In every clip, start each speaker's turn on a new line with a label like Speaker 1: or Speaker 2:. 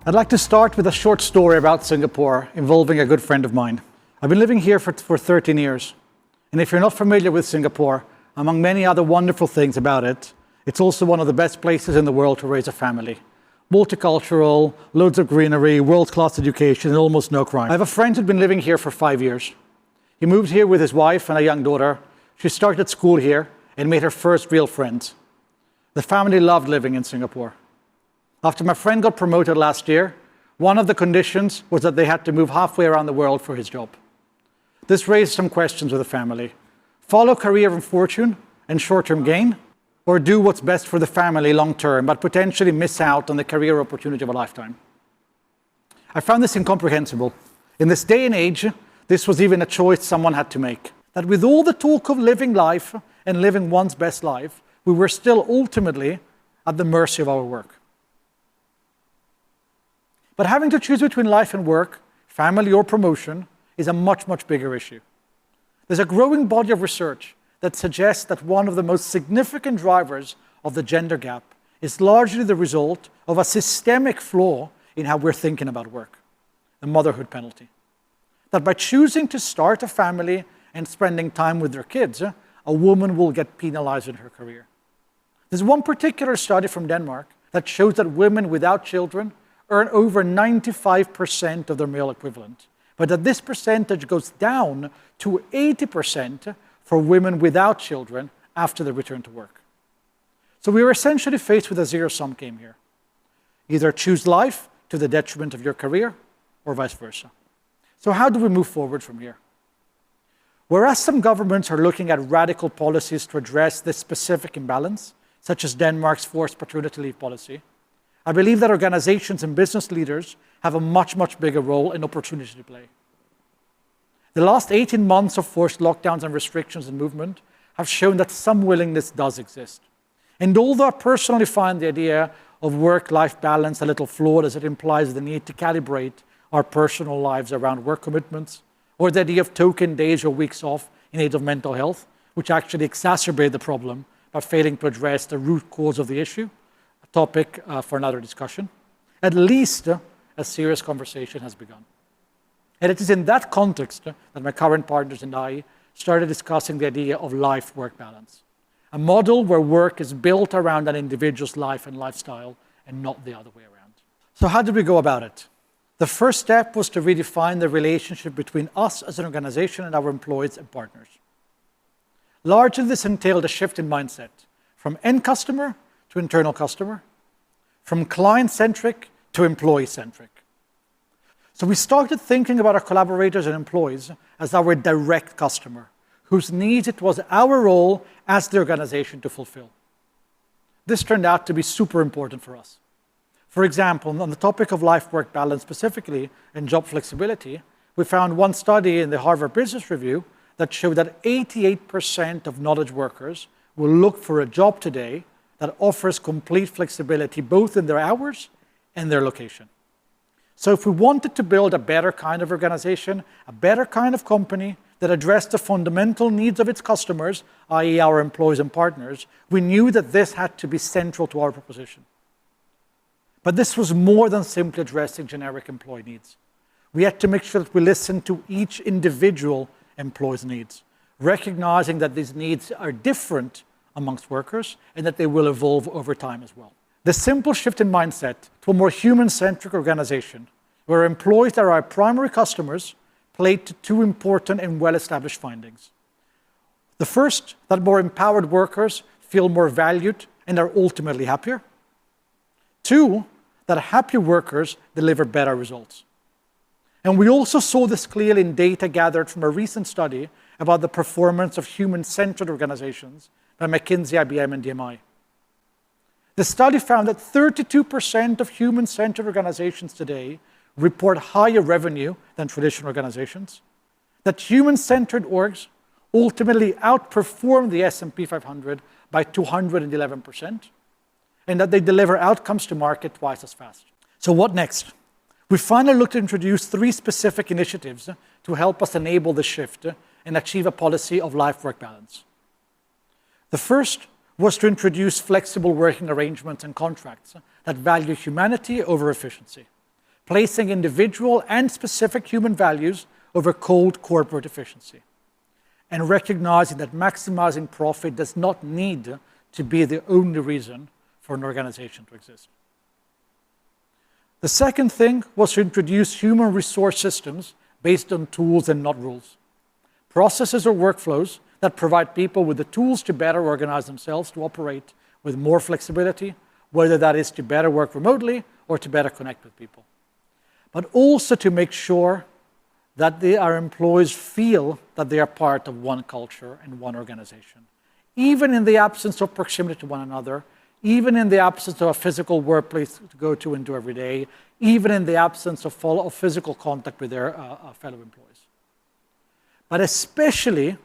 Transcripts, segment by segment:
Speaker 1: I'd like to start with a short story about Singapore involving a good friend of mine. I've been living here for 13 years. And if you're not familiar with Singapore, among many other wonderful things about it, it's also one of the best places in the world to raise a family. Multicultural, loads of greenery, world-class education, and almost no crime. I have a friend who'd been living here for 5 years. He moved here with his wife and a young daughter. She started school here and made her first real friends. The family loved living in Singapore. After my friend got promoted last year, one of the conditions was that they had to move halfway around the world for his job. This raised some questions with the family. Follow career and fortune and short-term gain, or do what's best for the family long-term, but potentially miss out on the career opportunity of a lifetime? I found this incomprehensible. In this day and age, this was even a choice someone had to make. That with all the talk of living life and living one's best life, we were still ultimately at the mercy of our work. But having to choose between life and work, family or promotion, is a much, much bigger issue. There's a growing body of research that suggests that one of the most significant drivers of the gender gap is largely the result of a systemic flaw in how we're thinking about work, the motherhood penalty. That by choosing to start a family and spending time with their kids, a woman will get penalized in her career. There's one particular study from Denmark that shows that women without children earn over 95% of their male equivalent, but that this percentage goes down to 80% for women without children after they return to work. So we are essentially faced with a zero-sum game here. Either choose life to the detriment of your career, or vice versa. So how do we move forward from here? Whereas some governments are looking at radical policies to address this specific imbalance, such as Denmark's forced paternity leave policy, I believe that organizations and business leaders have a much, much bigger role and opportunity to play. The last 18 months of forced lockdowns and restrictions in movement have shown that some willingness does exist. And although I personally find the idea of work-life balance a little flawed, as it implies the need to calibrate our personal lives around work commitments, or the idea of token days or weeks off in aid of mental health, which actually exacerbate the problem by failing to address the root cause of the issue, topic for another discussion. At least a serious conversation has begun. And it is in that context that my current partners and I started discussing the idea of life-work balance, a model where work is built around an individual's life and lifestyle and not the other way around. So how did we go about it? The first step was to redefine the relationship between us as an organization and our employees and partners. Largely, this entailed a shift in mindset from end customer to internal customer, from client-centric to employee-centric. So we started thinking about our collaborators and employees as our direct customer, whose needs it was our role as the organization to fulfill. This turned out to be super important for us. For example, on the topic of life-work balance specifically and job flexibility, we found one study in the Harvard Business Review that showed that 88% of knowledge workers will look for a job today that offers complete flexibility both in their hours and their location. So if we wanted to build a better kind of organization, a better kind of company that addressed the fundamental needs of its customers, i.e. our employees and partners, we knew that this had to be central to our proposition. But this was more than simply addressing generic employee needs. We had to make sure that we listened to each individual employee's needs, recognizing that these needs are different amongst workers and that they will evolve over time as well. The simple shift in mindset to a more human-centric organization, where employees that are our primary customers, played to two important and well-established findings. The first, that more empowered workers feel more valued and are ultimately happier. Two, that happier workers deliver better results. And we also saw this clearly in data gathered from a recent study about the performance of human-centered organizations by McKinsey, IBM, and DMI. The study found that 32% of human-centered organizations today report higher revenue than traditional organizations, that human-centered orgs ultimately outperform the S&P 500 by 211%, and that they deliver outcomes to market twice as fast. So what next? We finally looked to introduce 3 specific initiatives to help us enable the shift and achieve a policy of life-work balance. The first was to introduce flexible working arrangements and contracts that value humanity over efficiency, placing individual and specific human values over cold corporate efficiency, and recognizing that maximizing profit does not need to be the only reason for an organization to exist. The second thing was to introduce human resource systems based on tools and not rules. Processes or workflows that provide people with the tools to better organize themselves to operate with more flexibility, whether that is to better work remotely or to better connect with people. But also to make sure that our employees feel that they are part of one culture and one organization, even in the absence of proximity to one another, even in the absence of a physical workplace to go to and do every day, even in the absence of physical contact with their fellow employees. But especially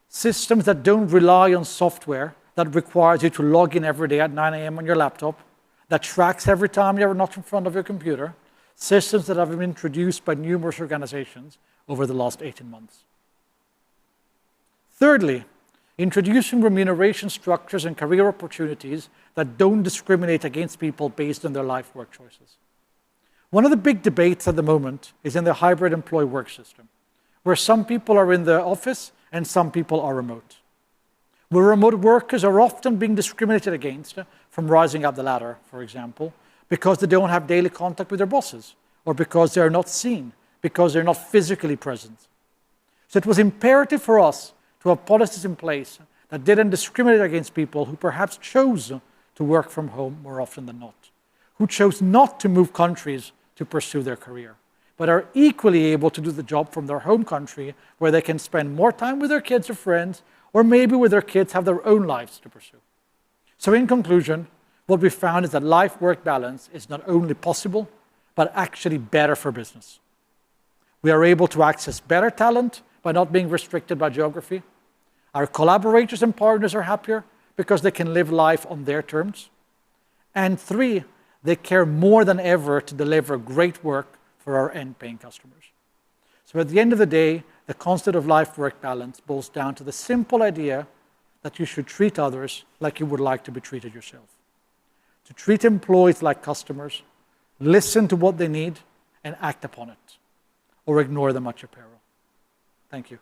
Speaker 1: systems that don't rely on software that requires you to log in every day at 9 a.m. on your laptop, that tracks every time you're not in front of your computer, systems that have been introduced by numerous organizations over the last 18 months. Thirdly, introducing remuneration structures and career opportunities that don't discriminate against people based on their life-work choices. One of the big debates at the moment is in the hybrid employee work system, where some people are in the office and some people are remote. Where remote workers are often being discriminated against from rising up the ladder, for example, because they don't have daily contact with their bosses, or because they're not seen, because they're not physically present. So it was imperative for us to have policies in place that didn't discriminate against people who perhaps chose to work from home more often than not, who chose not to move countries to pursue their career, but are equally able to do the job from their home country where they can spend more time with their kids or friends, or maybe with their kids have their own lives to pursue. So in conclusion, what we found is that life-work balance is not only possible, but actually better for business. We are able to access better talent by not being restricted by geography. Our collaborators and partners are happier because they can live life on their terms. And 3, they care more than ever to deliver great work for our end-paying customers. So at the end of the day, the concept of life-work balance boils down to the simple idea that you should treat others like you would like to be treated yourself. To treat employees like customers, listen to what they need, and act upon it, or ignore them at your peril. Thank you.